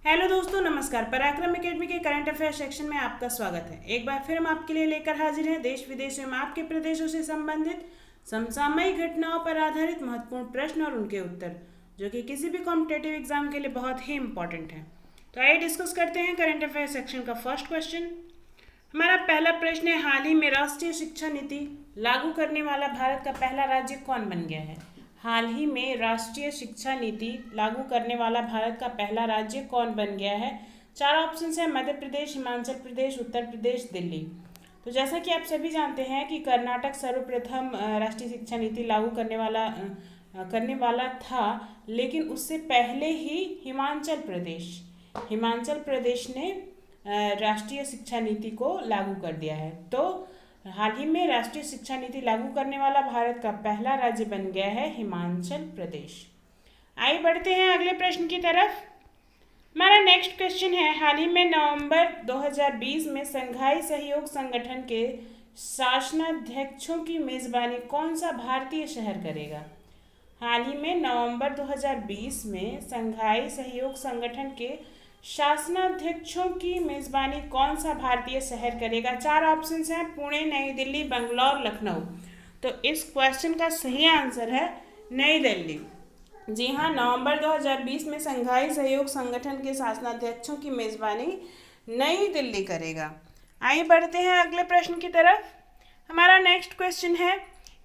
Hello दोस्तों, नमस्कार। पराक्रम एकेडमी के करंट अफेयर सेक्शन में आपका स्वागत है। एक बार फिर हम आपके लिए लेकर हाजिर हैं देश विदेश में आपके प्रदेशों से संबंधित समसामयिक घटनाओं पर आधारित महत्वपूर्ण प्रश्न और उनके उत्तर, जो कि किसी भी कॉम्पिटेटिव एग्जाम के लिए बहुत ही इंपॉर्टेंट है। तो आइए डिस्कस करते हैं करंट अफेयर सेक्शन का फर्स्ट क्वेश्चन। हमारा पहला प्रश्न है, हाल ही में राष्ट्रीय शिक्षा नीति लागू करने वाला भारत का पहला राज्य कौन बन गया है? हाल ही में राष्ट्रीय शिक्षा नीति लागू करने वाला भारत का पहला राज्य कौन बन गया है? चार ऑप्शन है, मध्य प्रदेश, हिमाचल प्रदेश, उत्तर प्रदेश, दिल्ली। तो जैसा कि आप सभी जानते हैं कि कर्नाटक सर्वप्रथम राष्ट्रीय शिक्षा नीति लागू करने वाला था, लेकिन उससे पहले ही हिमाचल प्रदेश ने राष्ट्रीय शिक्षा नीति को लागू कर दिया है। तो हाल ही में राष्ट्रीय शिक्षा नीति लागू करने वाला भारत का पहला राज्य बन गया है हिमाचल प्रदेश। आइए बढ़ते हैं अगले प्रश्न की तरफ। हमारा नेक्स्ट क्वेश्चन है, हाल ही में नवंबर 2020 में संघाई सहयोग संगठन के शासनाध्यक्षों की मेजबानी कौन सा भारतीय शहर करेगा? हाल ही में नवंबर 2020 में संघाई सहयोग संगठन के शासनाध्यक्षों की मेजबानी कौन सा भारतीय शहर करेगा? चार ऑप्शंस हैं, पुणे, नई दिल्ली, बंगलौर, लखनऊ। तो इस क्वेश्चन का सही आंसर है नई दिल्ली। जी हाँ, नवंबर 2020 में संघाई सहयोग संगठन के शासनाध्यक्षों की मेजबानी नई दिल्ली करेगा। आइए बढ़ते हैं अगले प्रश्न की तरफ। हमारा नेक्स्ट क्वेश्चन है,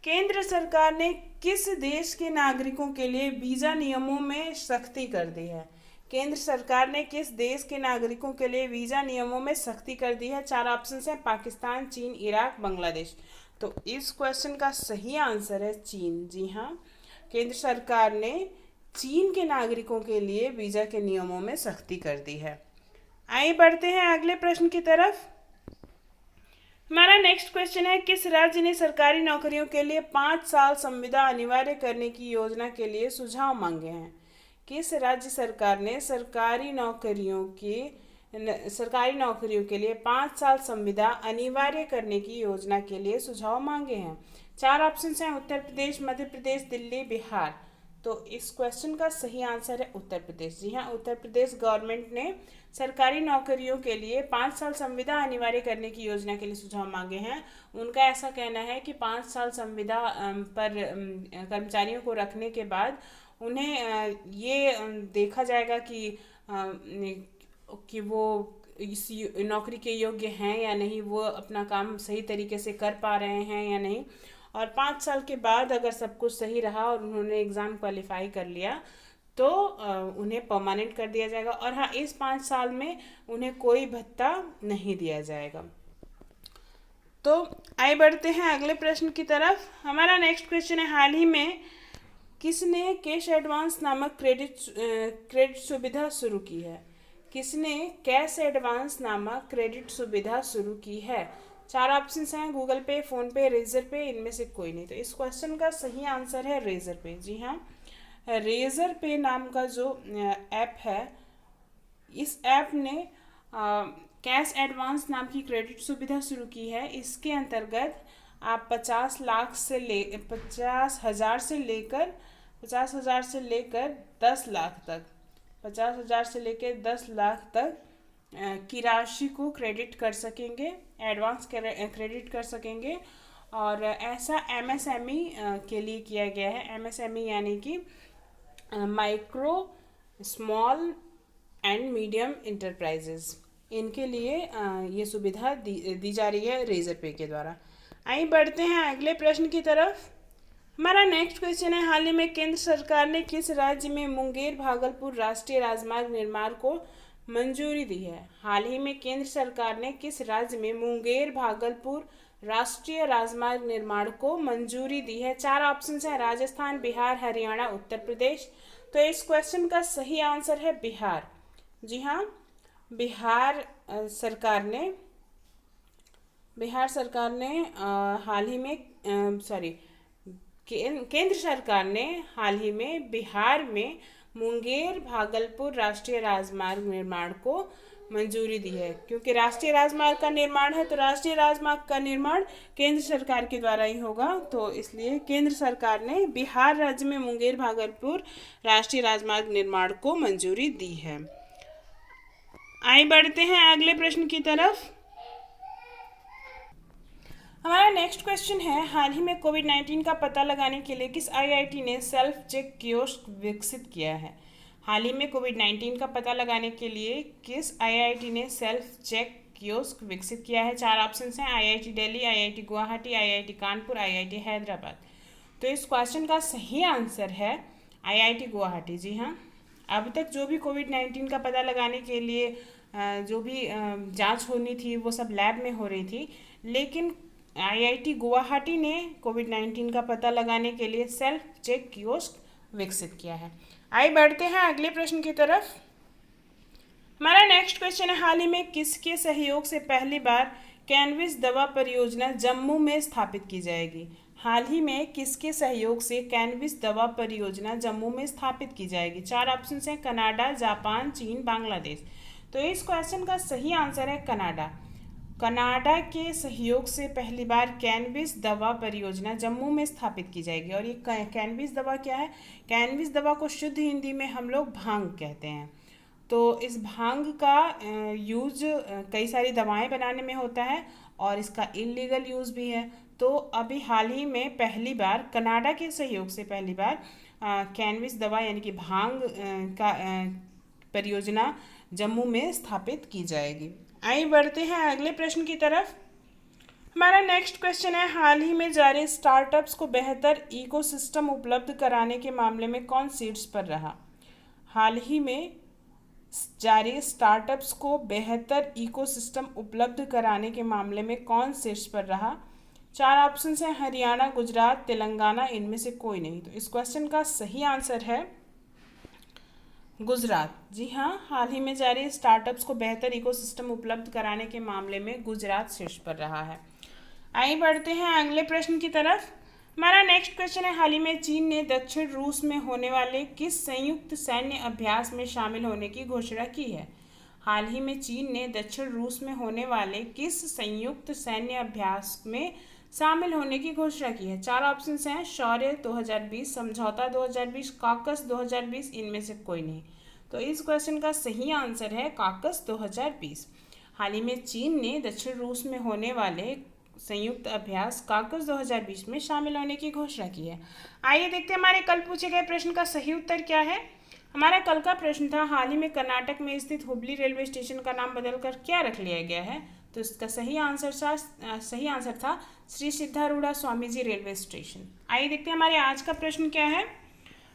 केंद्र सरकार ने किस देश के नागरिकों के लिए वीजा नियमों में सख्ती कर दी है? केंद्र सरकार ने किस देश के नागरिकों के लिए वीजा नियमों में सख्ती कर दी है? चार ऑप्शन हैं, पाकिस्तान, चीन, इराक, बांग्लादेश। तो इस क्वेश्चन का सही आंसर है चीन। जी हाँ, केंद्र सरकार ने चीन के नागरिकों के लिए वीजा के नियमों में सख्ती कर दी है। आइए बढ़ते हैं अगले प्रश्न की तरफ। हमारा नेक्स्ट क्वेश्चन है, किस राज्य ने सरकारी नौकरियों के लिए 5 साल संविदा अनिवार्य करने की योजना के लिए सुझाव मांगे हैं? किस राज्य सरकार ने सरकारी नौकरियों के लिए 5 साल संविदा अनिवार्य करने की योजना के लिए सुझाव मांगे हैं? चार ऑप्शन हैं, उत्तर प्रदेश, मध्य प्रदेश, दिल्ली, बिहार। तो इस क्वेश्चन का सही आंसर है उत्तर प्रदेश। जी हाँ, उत्तर प्रदेश गवर्नमेंट ने सरकारी नौकरियों के लिए 5 साल संविदा अनिवार्य करने की योजना के लिए सुझाव मांगे हैं। उनका ऐसा कहना है कि 5 साल संविदा पर कर्मचारियों को रखने के बाद उन्हें ये देखा जाएगा कि वो इस नौकरी के योग्य हैं या नहीं, वो अपना काम सही तरीके से कर पा रहे हैं या नहीं। और 5 साल के बाद अगर सब कुछ सही रहा और उन्होंने एग्ज़ाम क्वालिफाई कर लिया तो उन्हें परमानेंट कर दिया जाएगा। और हाँ, इस 5 साल में उन्हें कोई भत्ता नहीं दिया जाएगा। तो आइए बढ़ते हैं अगले प्रश्न की तरफ। हमारा नेक्स्ट क्वेश्चन है, हाल ही में किसने कैश एडवांस नामक क्रेडिट सुविधा शुरू की है? किसने कैश एडवांस नामक क्रेडिट सुविधा शुरू की है? चार ऑप्शन हैं, गूगल पे, फोन पे, रेजर पे, इनमें से कोई नहीं। तो इस क्वेश्चन का सही आंसर है रेजर पे। जी हाँ, रेजर पे नाम का जो ऐप है, इस ऐप ने कैश एडवांस नाम की क्रेडिट सुविधा शुरू की है। इसके अंतर्गत आप 50,000 से लेकर 50,000 से लेकर 10 लाख तक 50,000 से लेकर 10 लाख तक की राशि को क्रेडिट कर सकेंगे, एडवांस क्रेडिट कर सकेंगे। और ऐसा एमएसएमई के लिए किया गया है। एमएसएमई यानी कि micro, small and medium enterprises, इनके लिए ये सुविधा दी जा रही है रेजर पे के द्वारा। आइए बढ़ते हैं अगले प्रश्न की तरफ। हमारा नेक्स्ट क्वेश्चन है, हाल ही में केंद्र सरकार ने किस राज्य में मुंगेर भागलपुर राष्ट्रीय राजमार्ग निर्माण को मंजूरी दी है? हाल ही में केंद्र सरकार ने किस राज्य में मुंगेर भागलपुर राष्ट्रीय राजमार्ग निर्माण को मंजूरी दी है? चार ऑप्शन है, राजस्थान, बिहार, हरियाणा, उत्तर प्रदेश। तो इस क्वेश्चन का सही आंसर है बिहार। जी हाँ, बिहार सरकार ने हाल ही में केंद्र सरकार ने हाल ही में बिहार में मुंगेर भागलपुर राष्ट्रीय राजमार्ग निर्माण को मंजूरी दी है। क्योंकि राष्ट्रीय राजमार्ग का निर्माण है, तो राष्ट्रीय राजमार्ग का निर्माण केंद्र सरकार के द्वारा ही होगा। तो इसलिए केंद्र सरकार ने बिहार राज्य में मुंगेर भागलपुर राष्ट्रीय राजमार्ग निर्माण को मंजूरी दी है। आइए बढ़ते हैं अगले प्रश्न की तरफ। हमारा नेक्स्ट क्वेश्चन है, हाल ही में कोविड-19 का पता लगाने के लिए किस आईआईटी ने सेल्फ चेक कियोस्क विकसित किया है? हाल ही में कोविड-19 का पता लगाने के लिए किस आईआईटी ने सेल्फ चेक कियोस्क विकसित किया है? चार ऑप्शंस हैं, IIT Delhi, IIT Guwahati, IIT Kanpur, IIT Hyderabad. तो इस क्वेश्चन का सही आंसर है आईआईटी गुवाहाटी। जी हाँ, अब तक जो भी कोविड-19 का पता लगाने के लिए जो भी जांच होनी थी वो सब लैब में हो रही थी, लेकिन आईआईटी गुवाहाटी ने कोविड-19 का पता लगाने के लिए सेल्फ चेक कियोस्क विकसित किया है। आइए बढ़ते हैं अगले प्रश्न की तरफ। हमारा नेक्स्ट क्वेश्चन है, हाल ही में किसके सहयोग से पहली बार कैनविस दवा परियोजना जम्मू में स्थापित की जाएगी? हाल ही में किसके सहयोग से कैनविस दवा परियोजना जम्मू में स्थापित की जाएगी? चार ऑप्शंस हैं, कनाडा, जापान, चीन, बांग्लादेश। तो इस क्वेश्चन का सही आंसर है कनाडा। कनाडा के सहयोग से पहली बार कैनविस दवा परियोजना जम्मू में स्थापित की जाएगी। और ये कैनविस दवा क्या है? कैनविस दवा को शुद्ध हिंदी में हम लोग भांग कहते हैं। तो इस भांग का यूज कई सारी दवाएं बनाने में होता है और इसका इलीगल यूज़ भी है। तो अभी हाल ही में पहली बार कनाडा के सहयोग से पहली बार कैनविस दवा यानी कि भांग का परियोजना जम्मू में स्थापित की जाएगी। आइए बढ़ते हैं अगले प्रश्न की तरफ। हमारा नेक्स्ट क्वेश्चन है, हाल ही में जारी स्टार्टअप्स को बेहतर इकोसिस्टम उपलब्ध कराने के मामले में कौन शीर्ष पर रहा? हाल ही में जारी स्टार्टअप्स को बेहतर इकोसिस्टम उपलब्ध कराने के मामले में कौन शीर्ष पर रहा? चार ऑप्शन हैं, हरियाणा, गुजरात, तेलंगाना, इनमें से कोई नहीं। तो इस क्वेश्चन का सही आंसर है गुजरात। जी हाँ, हाल ही में जारी स्टार्टअप्स को बेहतर इकोसिस्टम उपलब्ध कराने के मामले में गुजरात शीर्ष पर रहा है। आइए बढ़ते हैं अगले प्रश्न की तरफ। हमारा नेक्स्ट क्वेश्चन है, हाल ही में चीन ने दक्षिण रूस में होने वाले किस संयुक्त सैन्य अभ्यास में शामिल होने की घोषणा की है? हाल ही में चीन ने दक्षिण रूस में होने वाले किस संयुक्त सैन्य अभ्यास में शामिल होने की घोषणा की है? चार ऑप्शंस हैं, शौर्य 2020, समझौता 2020, कॉकस 2020, इनमें से कोई नहीं। तो इस क्वेश्चन का सही आंसर है कॉकस 2020। हाल ही में चीन ने दक्षिण रूस में होने वाले संयुक्त अभ्यास कॉकस 2020 में शामिल होने की घोषणा की है। आइए देखते हैं हमारे कल पूछे गए प्रश्न का सही उत्तर क्या है। हमारा कल का प्रश्न था, हाल ही में कर्नाटक में स्थित हुबली रेलवे स्टेशन का नाम बदलकर क्या रख लिया गया है? तो इसका सही आंसर था श्री सिद्धारूढ़ा स्वामी जी रेलवे स्टेशन। आइए देखते हैं हमारे आज का प्रश्न क्या है।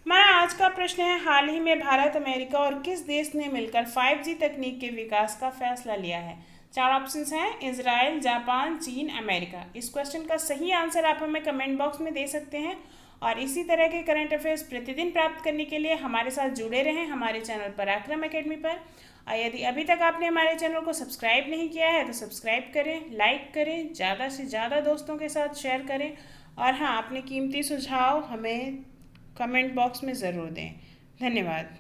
हमारा आज का प्रश्न है, हाल ही में भारत, अमेरिका और किस देश ने मिलकर 5G तकनीक के विकास का फैसला लिया है? चार ऑप्शंस हैं, इजराइल, जापान, चीन, अमेरिका। इस क्वेश्चन का सही आंसर आप हमें कमेंट बॉक्स में दे सकते हैं। और इसी तरह के करंट अफेयर्स प्रतिदिन प्राप्त करने के लिए हमारे साथ जुड़े रहें हमारे चैनल पराक्रम एकेडमी पर। और यदि अभी तक आपने हमारे चैनल को सब्सक्राइब नहीं किया है तो सब्सक्राइब करें, लाइक करें, ज़्यादा से ज़्यादा दोस्तों के साथ शेयर करें। और हाँ, अपने कीमती सुझाव हमें कमेंट बॉक्स में ज़रूर दें। धन्यवाद।